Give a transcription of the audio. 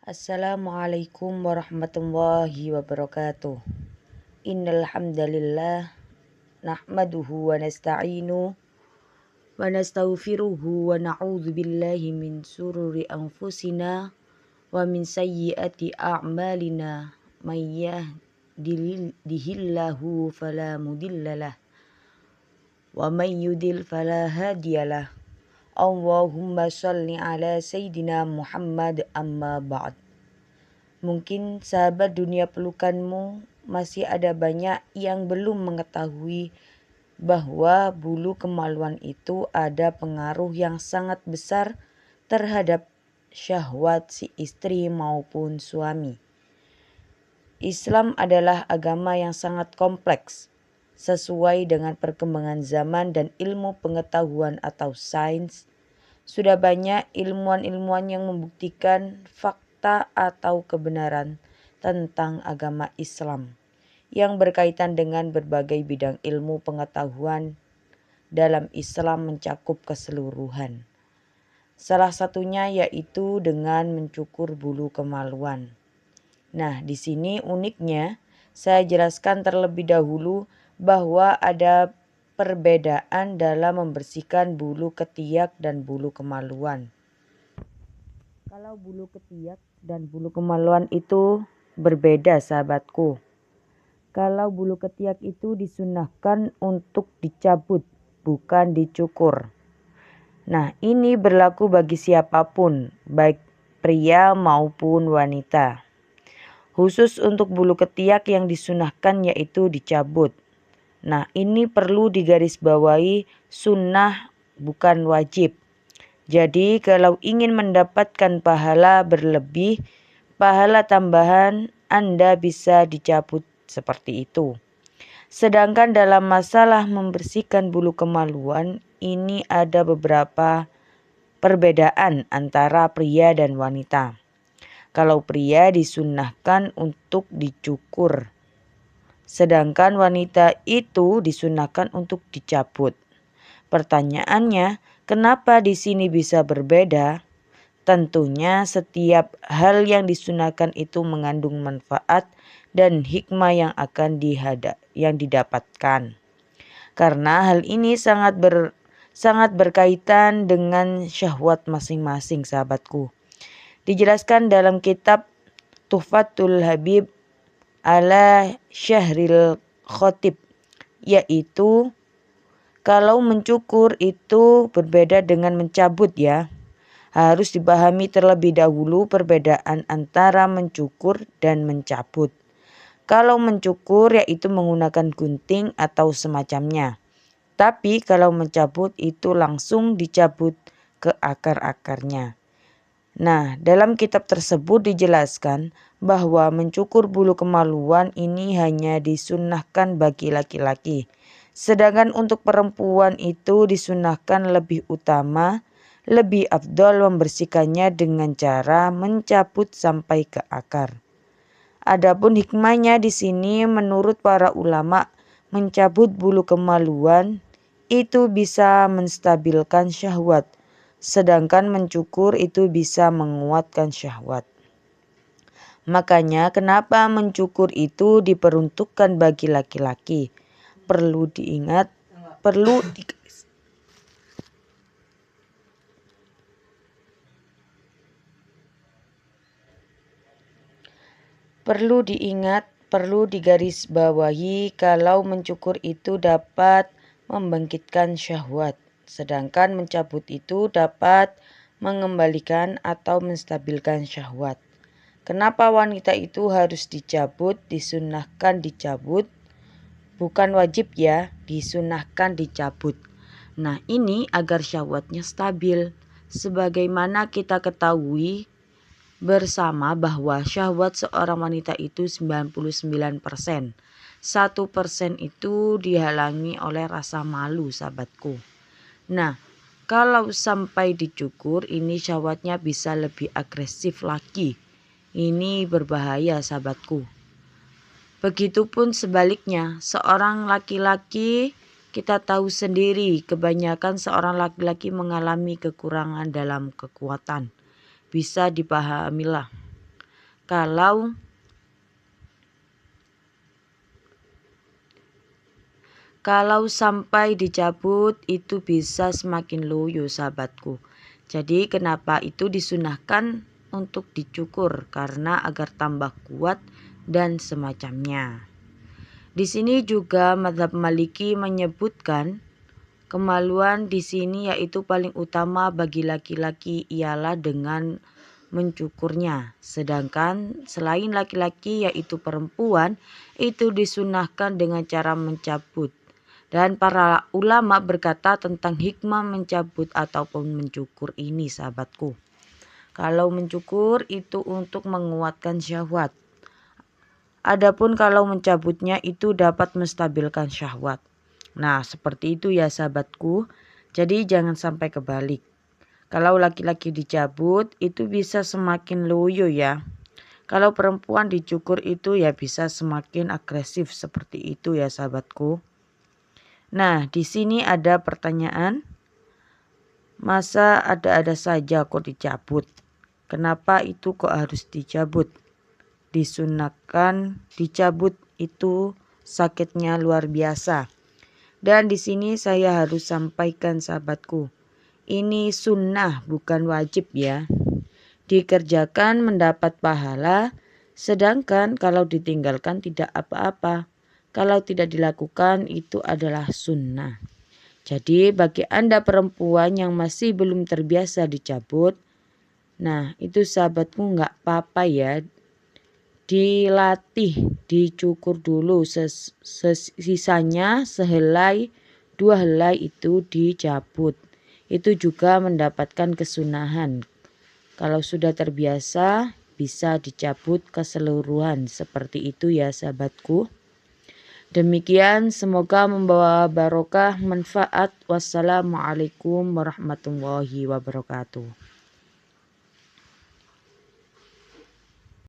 Assalamualaikum warahmatullahi wabarakatuh. Innal hamdalillah nahmaduhu wa nasta'inu wa nastaghfiruhu wa na'udzu billahi min sururi anfusina wa min sayyiati a'malina may yahdihillahu fala mudhillalah wa may yudlil fala hadiyalah. Allahumma shalli ala sayyidina Muhammad amma ba'd. Mungkin sahabat dunia pelukanmu masih ada banyak yang belum mengetahui bahwa bulu kemaluan itu ada pengaruh yang sangat besar terhadap syahwat si istri maupun suami. Islam adalah agama yang sangat kompleks, sesuai dengan perkembangan zaman dan ilmu pengetahuan atau sains. Sudah banyak ilmuwan-ilmuwan yang membuktikan fakta atau kebenaran tentang agama Islam yang berkaitan dengan berbagai bidang ilmu pengetahuan dalam Islam mencakup keseluruhan. Salah satunya yaitu dengan mencukur bulu kemaluan. Nah, di sini uniknya saya jelaskan terlebih dahulu bahwa ada perbedaan dalam membersihkan bulu ketiak dan bulu kemaluan. Kalau bulu ketiak dan bulu kemaluan itu berbeda, sahabatku. Kalau bulu ketiak itu disunahkan untuk dicabut, bukan dicukur. Nah, ini berlaku bagi siapapun, baik pria maupun wanita. Khusus untuk bulu ketiak yang disunahkan yaitu dicabut. Nah, ini perlu digarisbawahi sunnah bukan wajib. Jadi kalau ingin mendapatkan pahala berlebih, pahala tambahan, Anda bisa dicabut seperti itu. Sedangkan dalam masalah membersihkan bulu kemaluan, ini ada beberapa perbedaan antara pria dan wanita. Kalau pria disunnahkan untuk dicukur, sedangkan wanita itu disunahkan untuk dicabut. Pertanyaannya, kenapa di sini bisa berbeda? Tentunya setiap hal yang disunahkan itu mengandung manfaat dan hikmah yang didapatkan. Karena hal ini sangat berkaitan dengan syahwat masing-masing, sahabatku. Dijelaskan dalam kitab Tuhfatul Habib ala Syahril Khotib, yaitu kalau mencukur itu berbeda dengan mencabut ya. Harus dipahami terlebih dahulu perbedaan antara mencukur dan mencabut. Kalau mencukur yaitu menggunakan gunting atau semacamnya. Tapi kalau mencabut itu langsung dicabut ke akar-akarnya. Nah, dalam kitab tersebut dijelaskan bahwa mencukur bulu kemaluan ini hanya disunnahkan bagi laki-laki. Sedangkan untuk perempuan itu disunnahkan lebih utama, lebih afdol membersihkannya dengan cara mencabut sampai ke akar. Adapun hikmahnya di sini menurut para ulama, mencabut bulu kemaluan itu bisa menstabilkan syahwat. Sedangkan mencukur itu bisa menguatkan syahwat. Makanya kenapa mencukur itu diperuntukkan bagi laki-laki. Perlu diingat digarisbawahi kalau mencukur itu dapat membangkitkan syahwat. Sedangkan mencabut itu dapat mengembalikan atau menstabilkan syahwat. Kenapa wanita itu harus dicabut? Disunnahkan dicabut. Bukan wajib ya, disunnahkan dicabut. Nah, ini agar syahwatnya stabil. Sebagaimana kita ketahui bersama bahwa syahwat seorang wanita itu 99%. 1% itu dihalangi oleh rasa malu, sahabatku. Nah, kalau sampai dicukur ini syahwatnya bisa lebih agresif lagi. Ini berbahaya, sahabatku. Begitupun sebaliknya, seorang laki-laki kita tahu sendiri kebanyakan seorang laki-laki mengalami kekurangan dalam kekuatan. Bisa dipahamilah. Kalau sampai dicabut itu bisa semakin loyo sahabatku. Jadi kenapa itu disunahkan untuk dicukur? Karena agar tambah kuat dan semacamnya. Di sini juga mazhab Maliki menyebutkan kemaluan di sini yaitu paling utama bagi laki-laki ialah dengan mencukurnya. Sedangkan selain laki-laki yaitu perempuan itu disunahkan dengan cara mencabut. Dan para ulama berkata tentang hikmah mencabut ataupun mencukur ini sahabatku. Kalau mencukur itu untuk menguatkan syahwat. Adapun kalau mencabutnya itu dapat menstabilkan syahwat. Nah seperti itu ya sahabatku. Jadi jangan sampai kebalik. Kalau laki-laki dicabut itu bisa semakin loyo ya. Kalau perempuan dicukur itu ya bisa semakin agresif seperti itu ya sahabatku. Nah, di sini ada pertanyaan. Masa ada-ada saja kok dicabut? Kenapa itu kok harus dicabut? Disunahkan dicabut itu sakitnya luar biasa. Dan di sini saya harus sampaikan sahabatku. Ini sunnah bukan wajib ya. Dikerjakan mendapat pahala, sedangkan kalau ditinggalkan tidak apa-apa. Kalau tidak dilakukan itu adalah sunnah. Jadi bagi Anda perempuan yang masih belum terbiasa dicabut, nah itu sahabatku nggak apa-apa ya. Dilatih, dicukur dulu sisanya sehelai 2 helai itu dicabut. Itu juga mendapatkan kesunahan. Kalau sudah terbiasa bisa dicabut keseluruhan seperti itu ya sahabatku. Demikian semoga membawa barokah manfaat. Wassalamualaikum warahmatullahi wabarakatuh.